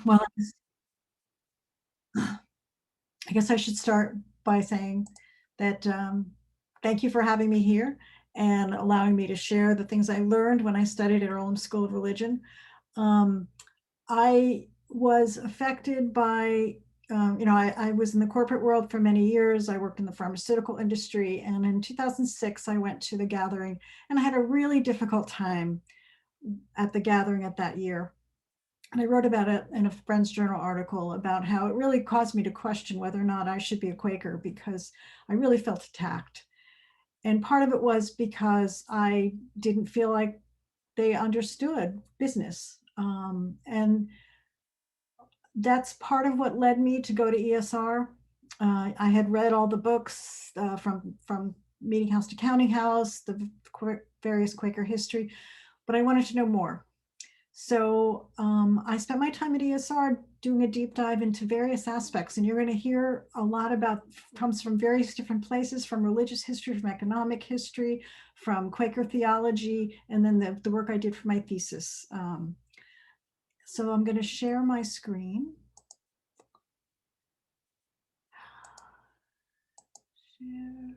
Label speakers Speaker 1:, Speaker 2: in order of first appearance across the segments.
Speaker 1: Well, I guess I should start by saying that thank you for having me here and allowing me to share the things I learned when I studied at Earlham School of Religion. Um, I was affected by, I was in the corporate world for many years. I worked in the pharmaceutical industry. And in 2006, I went to the gathering and I had a really difficult time at the gathering at that year. And I wrote about it in a Friends Journal article about how it really caused me to question whether or not I should be a Quaker because I really felt attacked. And part of it was because I didn't feel like they understood business. And that's part of what led me to go to ESR. I had read all the books from Meeting House to Counting House, the various Quaker history, but I wanted to know more. So I spent my time at ESR doing a deep dive into various aspects, and you're going to hear a lot about, comes from various different places, from religious history, from economic history, from Quaker theology, and then the work I did for my thesis. So I'm going to share my screen. Share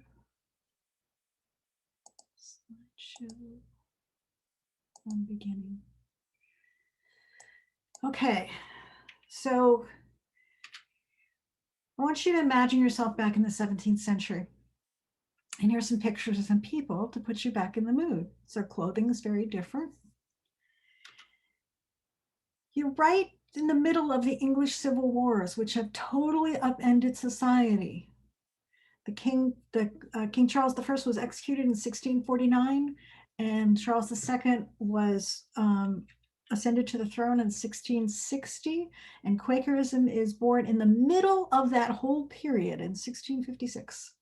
Speaker 1: slideshow from beginning. Okay, so I want you to imagine yourself back in the 17th century. And here's some pictures of some people to put you back in the mood. So clothing is very different. You're right in the middle of the English civil wars, which have totally upended society. King Charles I was executed in 1649, and Charles II was ascended to the throne in 1660, and Quakerism is born in the middle of that whole period in 1656.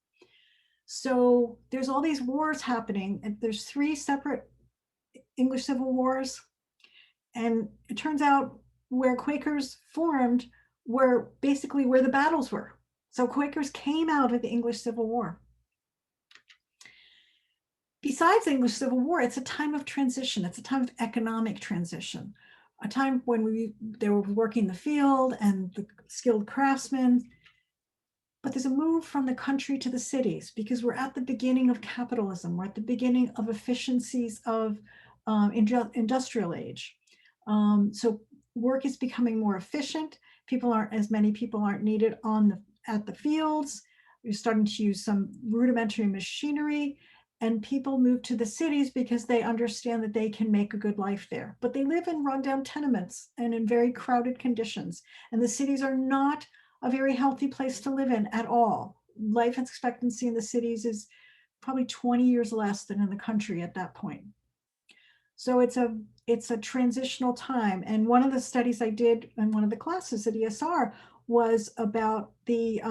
Speaker 1: So there's all these wars happening, and there's 3 separate English civil wars. And it turns out where Quakers formed were basically where the battles were. So Quakers came out of the English Civil War. Besides the English Civil War, it's a time of transition. It's a time of economic transition, a time when they were working the field and the skilled craftsmen. But there's a move from the country to the cities because we're at the beginning of capitalism. We're at the beginning of efficiencies of industrial age. So work is becoming more efficient. As many people aren't needed at the fields. You're starting to use some rudimentary machinery, and people move to the cities because they understand that they can make a good life there. But they live in rundown tenements and in very crowded conditions. And the cities are not a very healthy place to live in at all. Life expectancy in the cities is probably 20 years less than in the country at that point. So it's a transitional time. And one of the studies I did in one of the classes at ESR was about the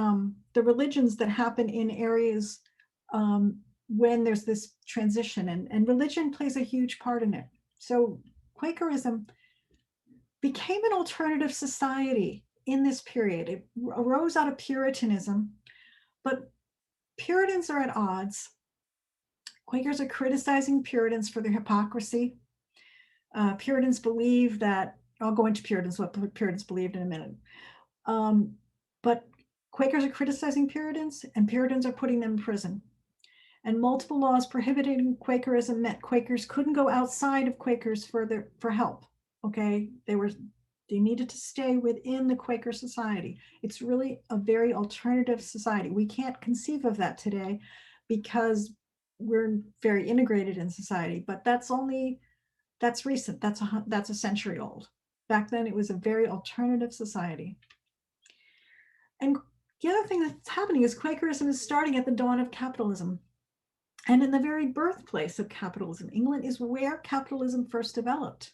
Speaker 1: religions that happen in areas when there's this transition, and religion plays a huge part in it. So Quakerism became an alternative society in this period. It arose out of Puritanism, but Puritans are at odds. Quakers are criticizing Puritans for their hypocrisy. Puritans believe that, I'll go into what Puritans believed in a minute. But Quakers are criticizing Puritans, and Puritans are putting them in prison. And multiple laws prohibiting Quakerism meant Quakers couldn't go outside of Quakers for help. Okay, they needed to stay within the Quaker society. It's really a very alternative society. We can't conceive of that today because we're very integrated in society, but that's recent. That's a century old. Back then, it was a very alternative society. And the other thing that's happening is Quakerism is starting at the dawn of capitalism. And in the very birthplace of capitalism, England is where capitalism first developed.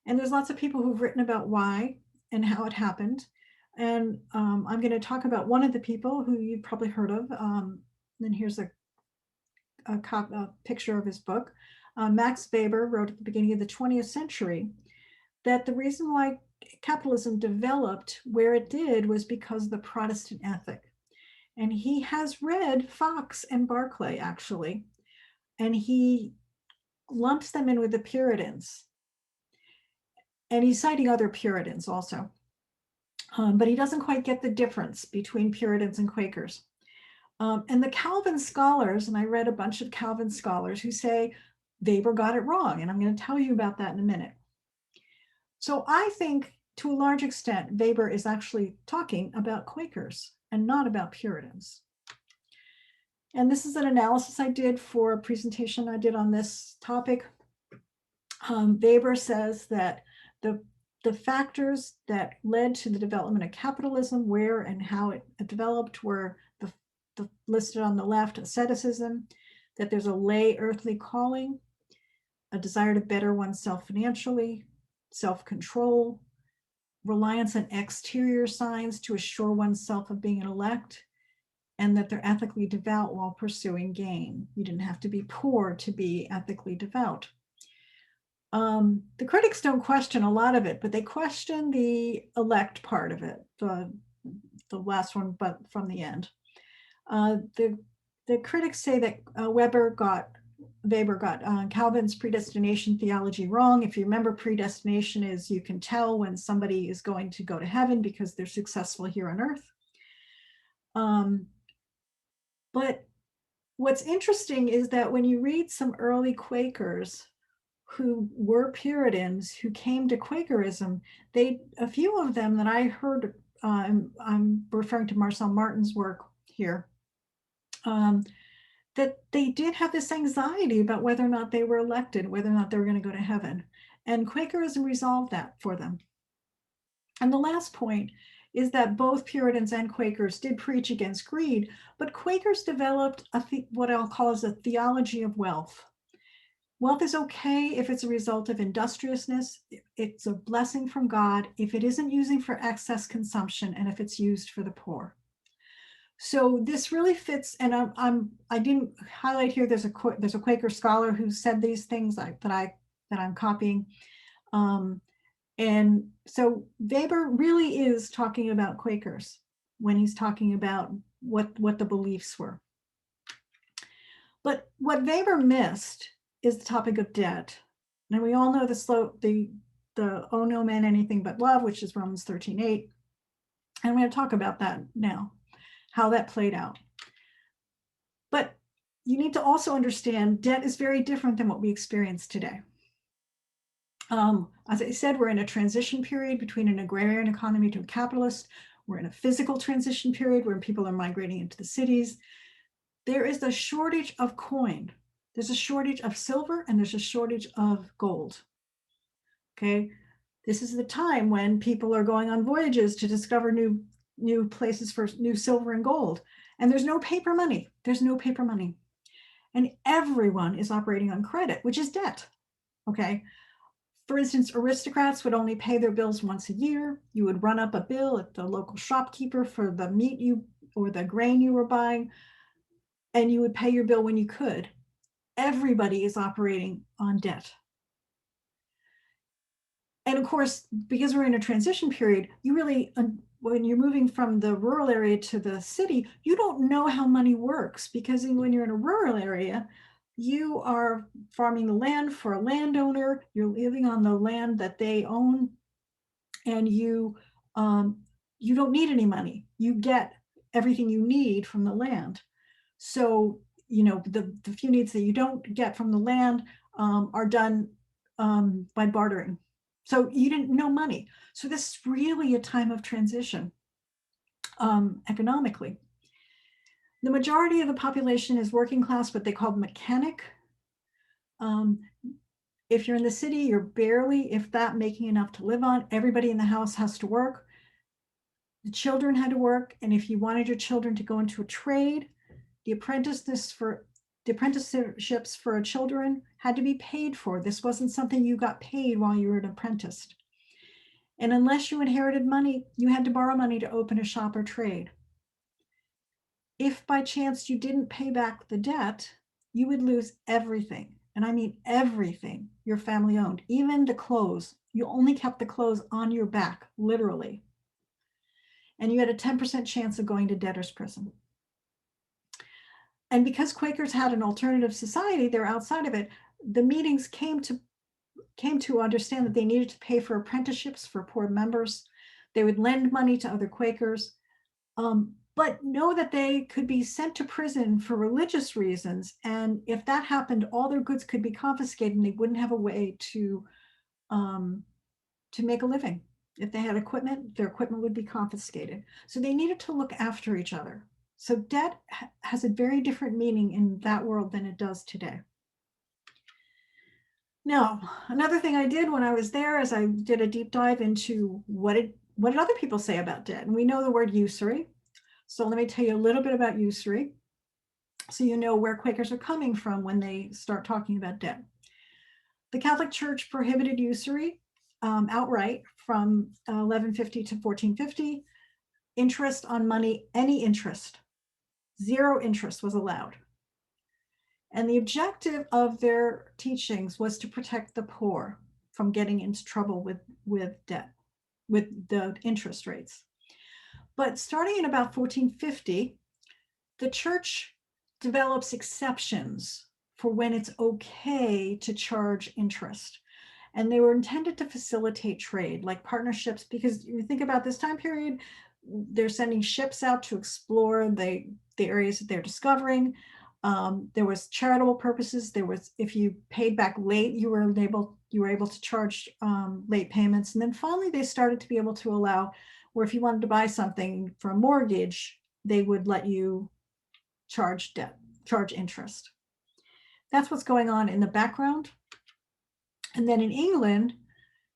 Speaker 1: And there's lots of people who've written about why and how it happened. And I'm going to talk about one of the people who you've probably heard of. And here's a picture of his book. Max Weber wrote at the beginning of the 20th century that the reason why capitalism developed where it did was because of the Protestant ethic. And he has read Fox and Barclay, actually, and he lumps them in with the Puritans. And he's citing other Puritans also. But he doesn't quite get the difference between Puritans and Quakers. And the Calvin scholars, and I read a bunch of Calvin scholars who say Weber got it wrong, and I'm going to tell you about that in a minute. So I think to a large extent, Weber is actually talking about Quakers and not about Puritans. And this is an analysis I did for a presentation I did on this topic. Weber says that the factors that led to the development of capitalism, where and how it developed, were the listed on the left: asceticism, that there's a lay earthly calling, a desire to better oneself financially, self-control, reliance on exterior signs to assure oneself of being an elect, and that they're ethically devout while pursuing gain. You didn't have to be poor to be ethically devout. The critics don't question a lot of it, but they question the elect part of it, the last one, but from the end. The critics say that Weber got Calvin's predestination theology wrong. If you remember, predestination is you can tell when somebody is going to go to heaven because they're successful here on earth. But what's interesting is that when you read some early Quakers who were Puritans who came to Quakerism, a few of them that I heard, I'm referring to Marcel Martin's work here, that they did have this anxiety about whether or not they were elected, whether or not they were going to go to heaven. And Quakerism resolved that for them. And the last point is that both Puritans and Quakers did preach against greed, but Quakers developed what I'll call as a theology of wealth. Wealth is okay if it's a result of industriousness. It's a blessing from God if it isn't using for excess consumption and if it's used for the poor. So this really fits, and I didn't highlight here. There's a Quaker scholar who said these things that I'm copying, and so Weber really is talking about Quakers when he's talking about what the beliefs were. But what Weber missed is the topic of debt, and we all know the "Oh no man anything but love," which is Romans 13:8, and I'm going to talk about that now, how that played out. But you need to also understand debt is very different than what we experience today. As I said, we're in a transition period between an agrarian economy to a capitalist. We're in a physical transition period where people are migrating into the cities. There is a shortage of coin. There's a shortage of silver and there's a shortage of gold. Okay, this is the time when people are going on voyages to discover new places for new silver and gold. And there's no paper money. There's no paper money. And everyone is operating on credit, which is debt. Okay. For instance, aristocrats would only pay their bills once a year. You would run up a bill at the local shopkeeper for the meat or the grain you were buying, and you would pay your bill when you could. Everybody is operating on debt. And of course, because we're in a transition period, you really, when you're moving from the rural area to the city, you don't know how money works, because when you're in a rural area, you are farming the land for a landowner, you're living on the land that they own, and you don't need any money. You get everything you need from the land. So, the few needs that you don't get from the land are done by bartering. So you didn't know money. So this is really a time of transition economically. The majority of the population is working class, what they call mechanic. If you're in the city, you're barely, if that, making enough to live on. Everybody in the house has to work. The children had to work. And if you wanted your children to go into a trade, the apprenticeships for children had to be paid for. This wasn't something you got paid while you were an apprentice. And unless you inherited money, you had to borrow money to open a shop or trade. If by chance you didn't pay back the debt, you would lose everything. And I mean everything your family owned, even the clothes. You only kept the clothes on your back, literally. And you had a 10% chance of going to debtor's prison. And because Quakers had an alternative society, they're outside of it, the meetings came to understand that they needed to pay for apprenticeships for poor members. They would lend money to other Quakers, but know that they could be sent to prison for religious reasons. And if that happened, all their goods could be confiscated and they wouldn't have a way to make a living. If they had equipment, their equipment would be confiscated. So they needed to look after each other. So debt has a very different meaning in that world than it does today. Now, another thing I did when I was there is I did a deep dive into what did other people say about debt. And we know the word usury. So let me tell you a little bit about usury, so you know where Quakers are coming from when they start talking about debt. The Catholic Church prohibited usury outright from 1150 to 1450. Interest on money, any interest, zero interest was allowed. And the objective of their teachings was to protect the poor from getting into trouble with debt, with the interest rates. But starting in about 1450, the church develops exceptions for when it's okay to charge interest. And they were intended to facilitate trade, like partnerships, because you think about this time period, they're sending ships out to explore the areas that they're discovering. There was charitable purposes. There was, if you paid back late, you were able to charge late payments. And then finally, they started to be able to allow where if you wanted to buy something for a mortgage, they would let you charge interest. That's what's going on in the background. And then in England,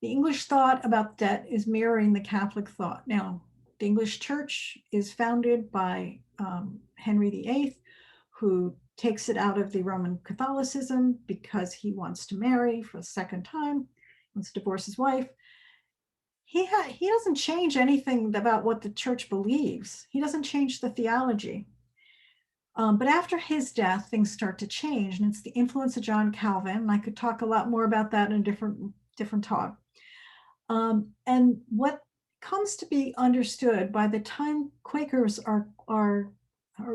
Speaker 1: the English thought about debt is mirroring the Catholic thought. Now, the English church is founded by Henry VIII, who takes it out of the Roman Catholicism because he wants to marry for a second time, wants to divorce his wife. He doesn't change anything about what the church believes. He doesn't change the theology. But after his death, things start to change, and it's the influence of John Calvin. And I could talk a lot more about that in a different talk. And what comes to be understood by the time Quakers are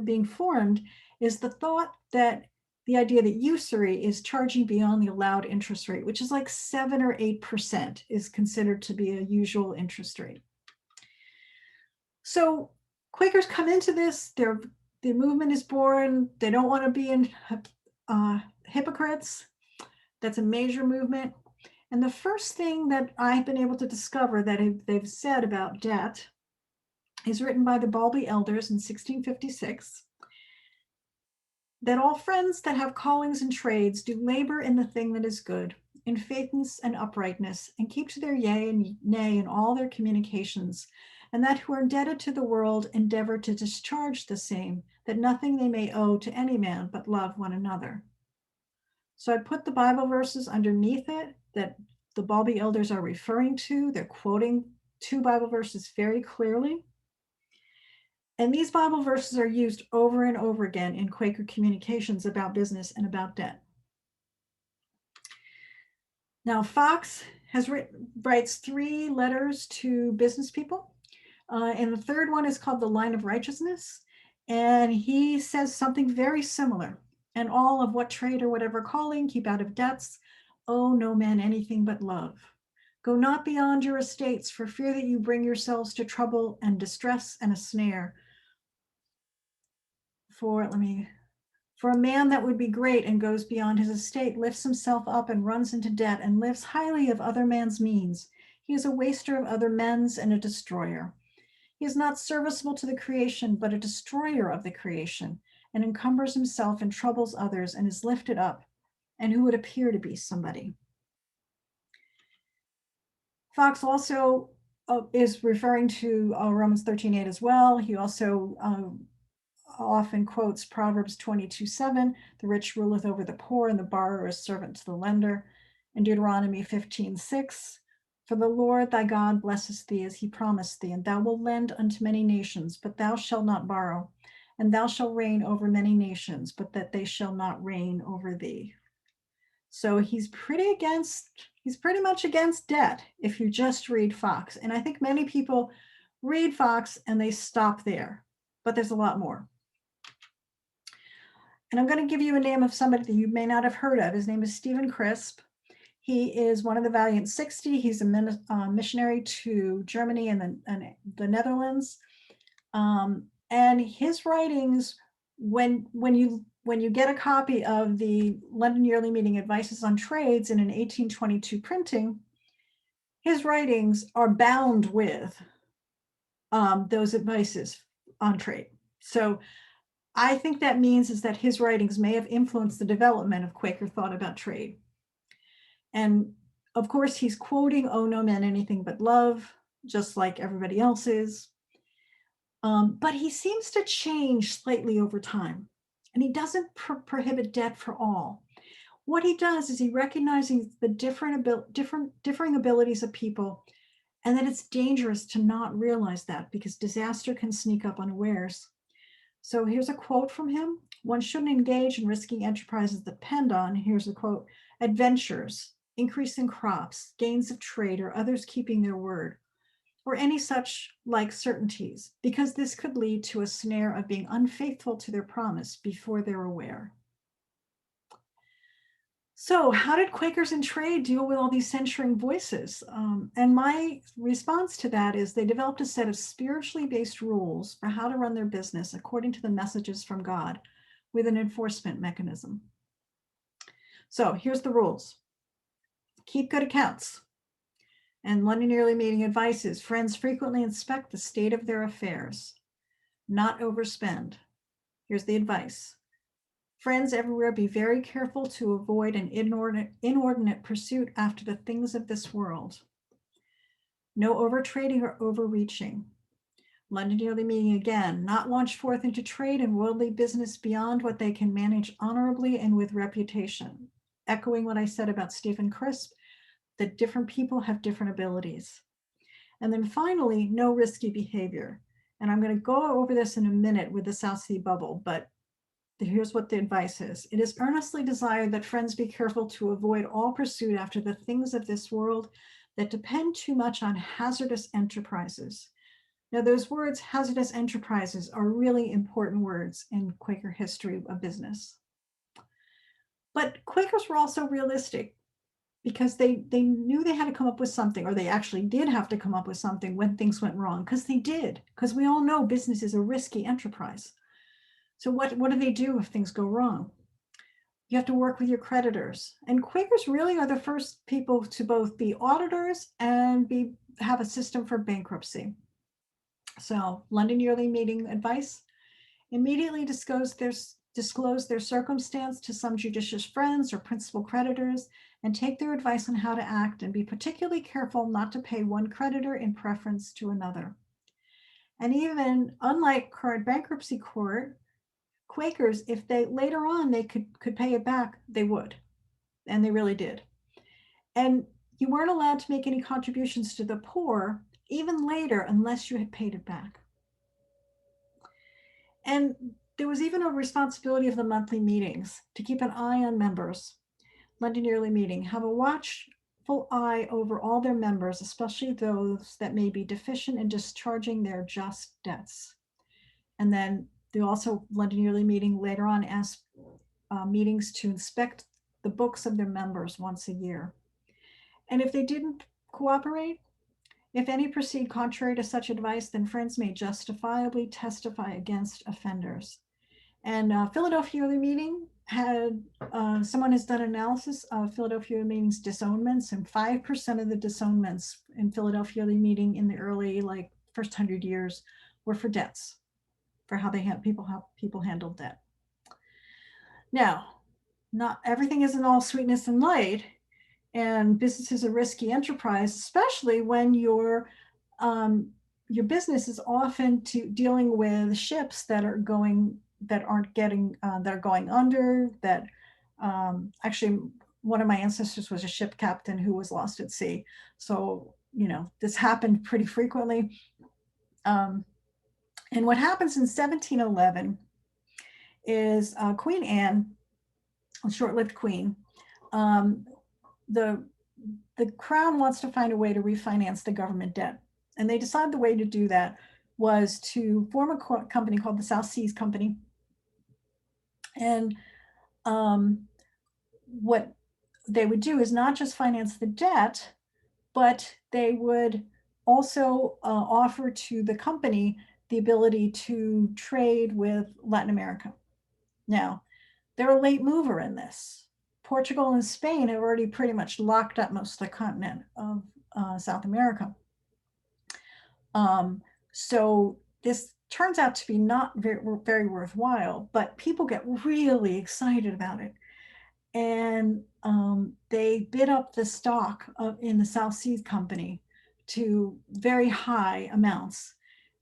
Speaker 1: being formed is the thought that the idea that usury is charging beyond the allowed interest rate, which is like 7 or 8% is considered to be a usual interest rate. So Quakers come into this, the movement is born. They don't want to be hypocrites. That's a major movement. And the first thing that I've been able to discover that they've said about debt is written by the Balby elders in 1656, that all friends that have callings and trades do labor in the thing that is good, in faithfulness and uprightness, and keep to their yea and nay in all their communications, and that who are indebted to the world endeavor to discharge the same, that nothing they may owe to any man but love one another. So I put the Bible verses underneath it that the Balby elders are referring to. They're quoting 2 Bible verses very clearly. And these Bible verses are used over and over again in Quaker communications about business and about debt. Now, Fox writes 3 letters to business people. And the third one is called The Line of Righteousness. And he says something very similar. And all of what trade or whatever calling, keep out of debts. Owe no man anything but love. Go not beyond your estates for fear that you bring yourselves to trouble and distress and a snare. For a man that would be great and goes beyond his estate, lifts himself up and runs into debt and lives highly of other men's means. He is a waster of other men's and a destroyer. He is not serviceable to the creation, but a destroyer of the creation, and encumbers himself and troubles others and is lifted up, and who would appear to be somebody. Fox also is referring to Romans 13:8 as well. He also often quotes Proverbs 22:7, the rich ruleth over the poor and the borrower is servant to the lender, and Deuteronomy 15:6, for the Lord thy God blesseth thee as he promised thee, and thou wilt lend unto many nations, but thou shalt not borrow, and thou shalt reign over many nations, but that they shall not reign over thee. So he's pretty much against debt if you just read Fox. And I think many people read Fox and they stop there, but there's a lot more. And I'm going to give you a name of somebody that you may not have heard of. His name is Stephen Crisp. He is one of the Valiant 60. He's a missionary to Germany and the Netherlands. And his writings, when you get a copy of the London Yearly Meeting Advices on Trades in an 1822 printing, his writings are bound with those advices on trade. So I think that means is that his writings may have influenced the development of Quaker thought about trade. And of course, he's quoting, "Oh, no man anything but love," just like everybody else is. But he seems to change slightly over time. And he doesn't prohibit debt for all. What he does is he recognizes the differing abilities of people, and that it's dangerous to not realize that because disaster can sneak up unawares. So here's a quote from him. "One shouldn't engage in risking enterprises that depend on," here's a quote, "adventures, increasing crops, gains of trade, or others keeping their word, or any such like certainties, because this could lead to a snare of being unfaithful to their promise before they're aware." So how did Quakers in trade deal with all these censuring voices? And my response to that is they developed a set of spiritually based rules for how to run their business according to the messages from God with an enforcement mechanism. So here's the rules. Keep good accounts. And London Yearly Meeting advises friends frequently inspect the state of their affairs, not overspend. Here's the advice. Friends everywhere, be very careful to avoid an inordinate pursuit after the things of this world. No overtrading or overreaching. London Yearly Meeting again, not launch forth into trade and worldly business beyond what they can manage honorably and with reputation. Echoing what I said about Stephen Crisp, that different people have different abilities. And then finally, no risky behavior. And I'm going to go over this in a minute with the South Sea bubble, but here's what the advice is. It is earnestly desired that friends be careful to avoid all pursuit after the things of this world that depend too much on hazardous enterprises. Now, those words, hazardous enterprises, are really important words in Quaker history of business. But Quakers were also realistic because they knew they had to come up with something, or they actually did have to come up with something when things went wrong, because they did, because we all know business is a risky enterprise. So what do they do if things go wrong? You have to work with your creditors. And Quakers really are the first people to both be auditors and have a system for bankruptcy. So London Yearly Meeting advice: immediately disclose their circumstance to some judicious friends or principal creditors and take their advice on how to act, and be particularly careful not to pay one creditor in preference to another. And even unlike current bankruptcy court, Quakers, if they later on they could pay it back, they would. And they really did. And you weren't allowed to make any contributions to the poor even later unless you had paid it back. And there was even a responsibility of the monthly meetings to keep an eye on members. London Yearly Meeting, have a watchful eye over all their members, especially those that may be deficient in discharging their just debts. And then they also, London Yearly Meeting later on asked meetings to inspect the books of their members once a year. And if they didn't cooperate, if any proceed contrary to such advice, then friends may justifiably testify against offenders. And Philadelphia Yearly Meeting had, someone has done analysis of Philadelphia Meeting's disownments, and 5% of the disownments in Philadelphia Yearly Meeting in the early, first 100 years were for debts, for how people handled debt. Now, not everything isn't all sweetness and light, and business is a risky enterprise, especially when your business is often dealing with ships that are going under. That actually, one of my ancestors was a ship captain who was lost at sea. So this happened pretty frequently. And what happens in 1711 is Queen Anne, a short-lived queen, the crown wants to find a way to refinance the government debt. And they decide the way to do that was to form a company called the South Seas Company. And what they would do is not just finance the debt, but they would also offer to the company the ability to trade with Latin America. Now, they're a late mover in this. Portugal and Spain have already pretty much locked up most of the continent of South America. So this turns out to be not very worthwhile, but people get really excited about it. And they bid up the stock in the South Sea Company to very high amounts.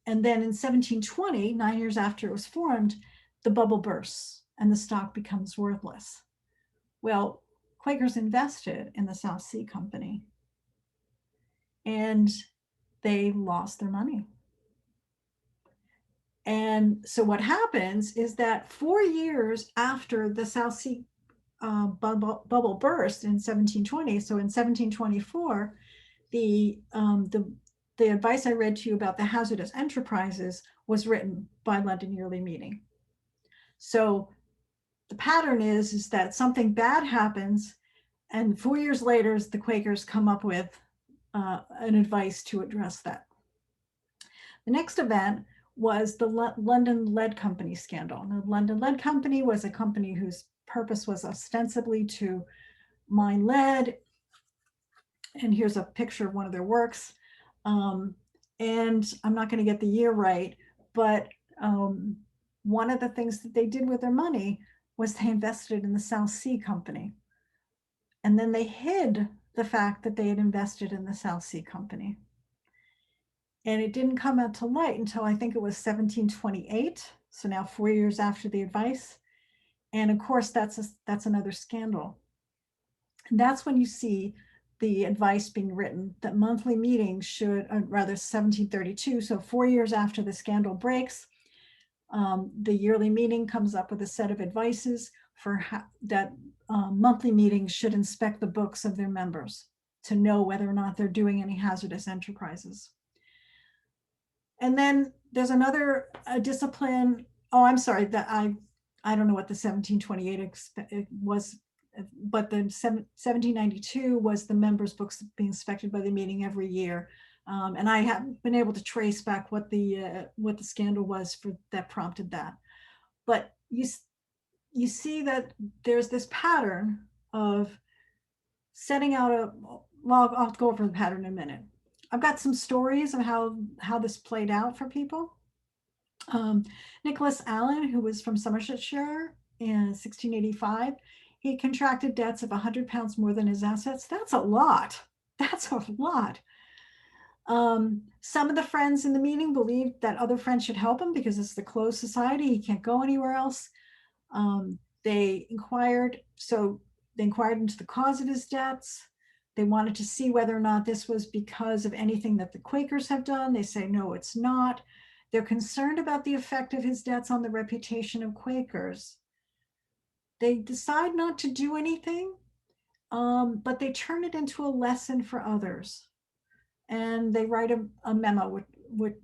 Speaker 1: And then in 1720, 9 years after it was formed, the bubble bursts and the stock becomes worthless. Well, Quakers invested in the South Sea Company and they lost their money. And so what happens is that 4 years after the South Sea bubble burst in 1720, so in 1724, the advice I read to you about the hazardous enterprises was written by London Yearly Meeting. So the pattern is that something bad happens, and 4 years later, the Quakers come up with an advice to address that. The next event was the London Lead Company scandal. The London Lead Company was a company whose purpose was ostensibly to mine lead. And here's a picture of one of their works. And I'm not going to get the year right, but one of the things that they did with their money was they invested in the South Sea Company. And then they hid the fact that they had invested in the South Sea Company. And it didn't come out to light until I think it was 1728. So now 4 years after the advice. And of course, that's another scandal. And that's when you see the advice being written that monthly meetings should, rather 1732, so 4 years after the scandal breaks, the yearly meeting comes up with a set of advices for that monthly meetings should inspect the books of their members to know whether or not they're doing any hazardous enterprises. And then there's another discipline. Oh, I'm sorry, that I don't know what the 1728 was, but the 1792 was the members' books being inspected by the meeting every year. And I haven't been able to trace back what the scandal was for that prompted that. But you see that there's this pattern of setting out well, I'll go over the pattern in a minute. I've got some stories of how this played out for people. Nicholas Allen, who was from Somersetshire in 1685, he contracted debts of 100 pounds more than his assets. That's a lot. That's a lot. Some of the friends in the meeting believed that other friends should help him because it's the closed society. He can't go anywhere else. They inquired into the cause of his debts. They wanted to see whether or not this was because of anything that the Quakers have done. They say, no, it's not. They're concerned about the effect of his debts on the reputation of Quakers. They decide not to do anything, but they turn it into a lesson for others. And they write a memo,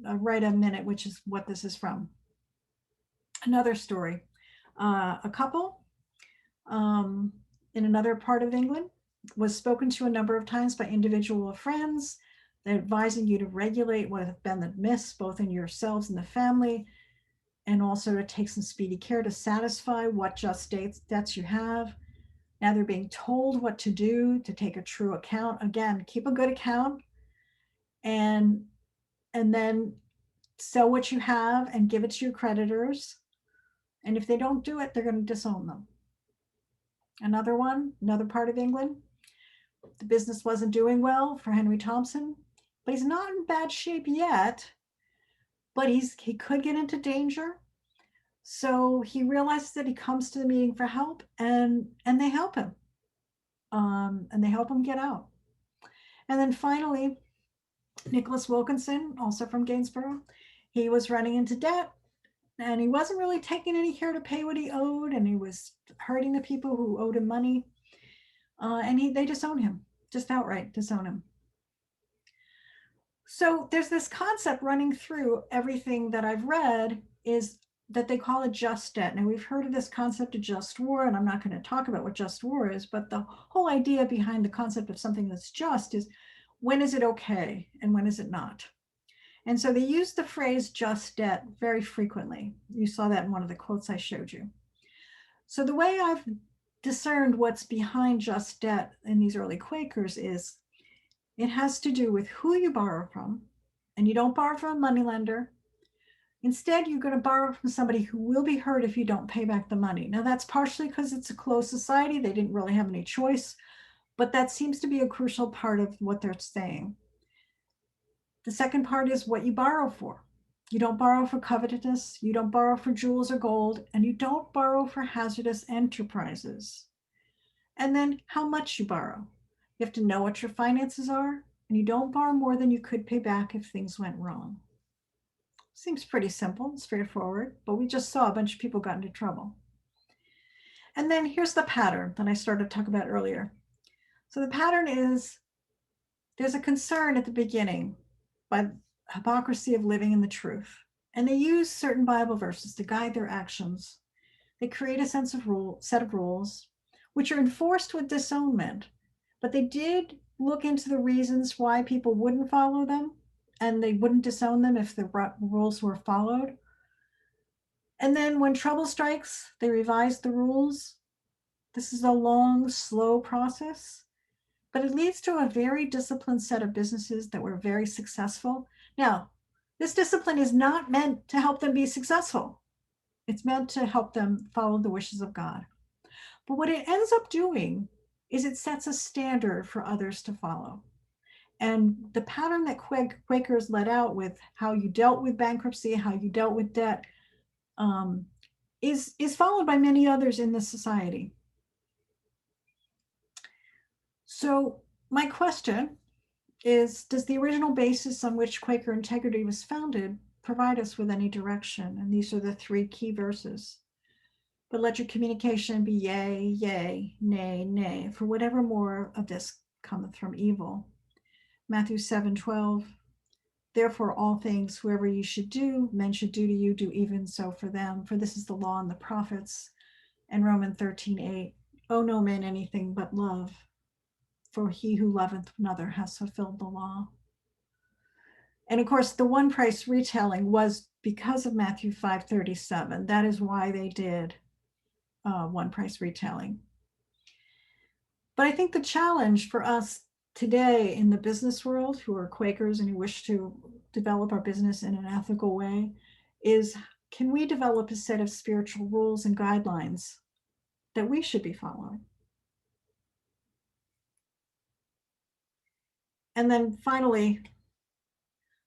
Speaker 1: write a minute, which is what this is from. Another story. A couple in another part of England was spoken to a number of times by individual friends. They're advising you to regulate what have been the myths, both in yourselves and the family, and also to take some speedy care to satisfy what just debts you have. Now they're being told what to do to take a true account. Again, keep a good account and then sell what you have and give it to your creditors. And if they don't do it, they're going to disown them. Another part of England, the business wasn't doing well for Henry Thompson, but he's not in bad shape yet, but he could get into danger. So he realizes that he comes to the meeting for help, and they help him. And they help him get out. And then finally, Nicholas Wilkinson, also from Gainsborough, he was running into debt, and he wasn't really taking any care to pay what he owed, and he was hurting the people who owed him money. And they disown him, just outright disown him. So there's this concept running through everything that I've read is that they call a just debt. Now, we've heard of this concept of just war, and I'm not going to talk about what just war is, but the whole idea behind the concept of something that's just is, when is it okay and when is it not? And so they use the phrase just debt very frequently. You saw that in one of the quotes I showed you. So the way I've discerned what's behind just debt in these early Quakers is it has to do with who you borrow from, and you don't borrow from a moneylender. Instead, you're going to borrow from somebody who will be hurt if you don't pay back the money. Now, that's partially because it's a closed society. They didn't really have any choice, but that seems to be a crucial part of what they're saying. The second part is what you borrow for. You don't borrow for covetousness, you don't borrow for jewels or gold, and you don't borrow for hazardous enterprises. And then how much you borrow. You have to know what your finances are, and you don't borrow more than you could pay back if things went wrong. Seems pretty simple and straightforward, but we just saw a bunch of people got into trouble. And then here's the pattern that I started to talk about earlier. So the pattern is there's a concern at the beginning by hypocrisy of living in the truth. And they use certain Bible verses to guide their actions. They create a set of rules, which are enforced with disownment, but they did look into the reasons why people wouldn't follow them, and they wouldn't disown them if the rules were followed. And then when trouble strikes, they revise the rules. This is a long, slow process, but it leads to a very disciplined set of businesses that were very successful. Now, this discipline is not meant to help them be successful. It's meant to help them follow the wishes of God. But what it ends up doing is it sets a standard for others to follow. And the pattern that Quakers let out with how you dealt with bankruptcy, how you dealt with debt, is followed by many others in this society. So my question is, does the original basis on which Quaker integrity was founded provide us with any direction? And these are the three key verses. But let your communication be yea, yea, nay, nay, for whatever more of this cometh from evil. Matthew 7:12. Therefore, all things, whoever you should do, men should do to you, do even so for them. For this is the law and the prophets. And Romans 13:8. Owe no man anything but love, for he who loveth another has fulfilled the law. And of course, the one price retailing was because of Matthew 5:37. That is why they did one price retailing. But I think the challenge for us today in the business world who are Quakers and who wish to develop our business in an ethical way is, can we develop a set of spiritual rules and guidelines that we should be following? And then finally,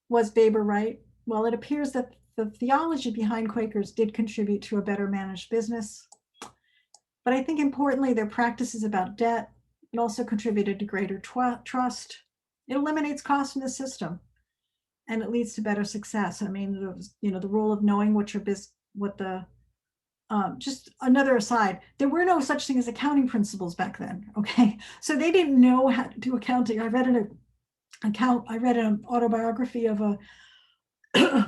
Speaker 1: was Weber right? Well, it appears that the theology behind Quakers did contribute to a better managed business. But I think importantly, their practices about debt, it also contributed to greater trust. It eliminates cost in the system, and it leads to better success. I mean, the rule of knowing what your just another aside, there were no such thing as accounting principles back then. Okay, so they didn't know how to do accounting. I read an autobiography of a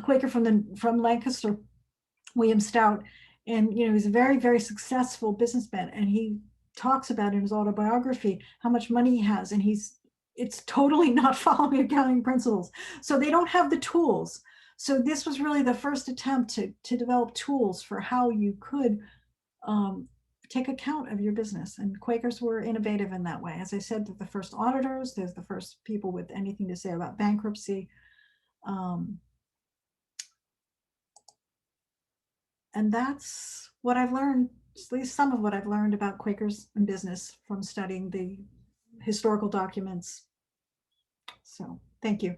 Speaker 1: Quaker from Lancaster, William Stout, and he's a very, very successful businessman, and he talks about in his autobiography how much money he has, and it's totally not following accounting principles. So they don't have the tools. So this was really the first attempt to develop tools for how you could take account of your business. And Quakers were innovative in that way. As I said, they're the first auditors. They're the first people with anything to say about bankruptcy. And that's what I've learned, at least some of what I've learned about Quakers and business from studying the historical documents. So thank you.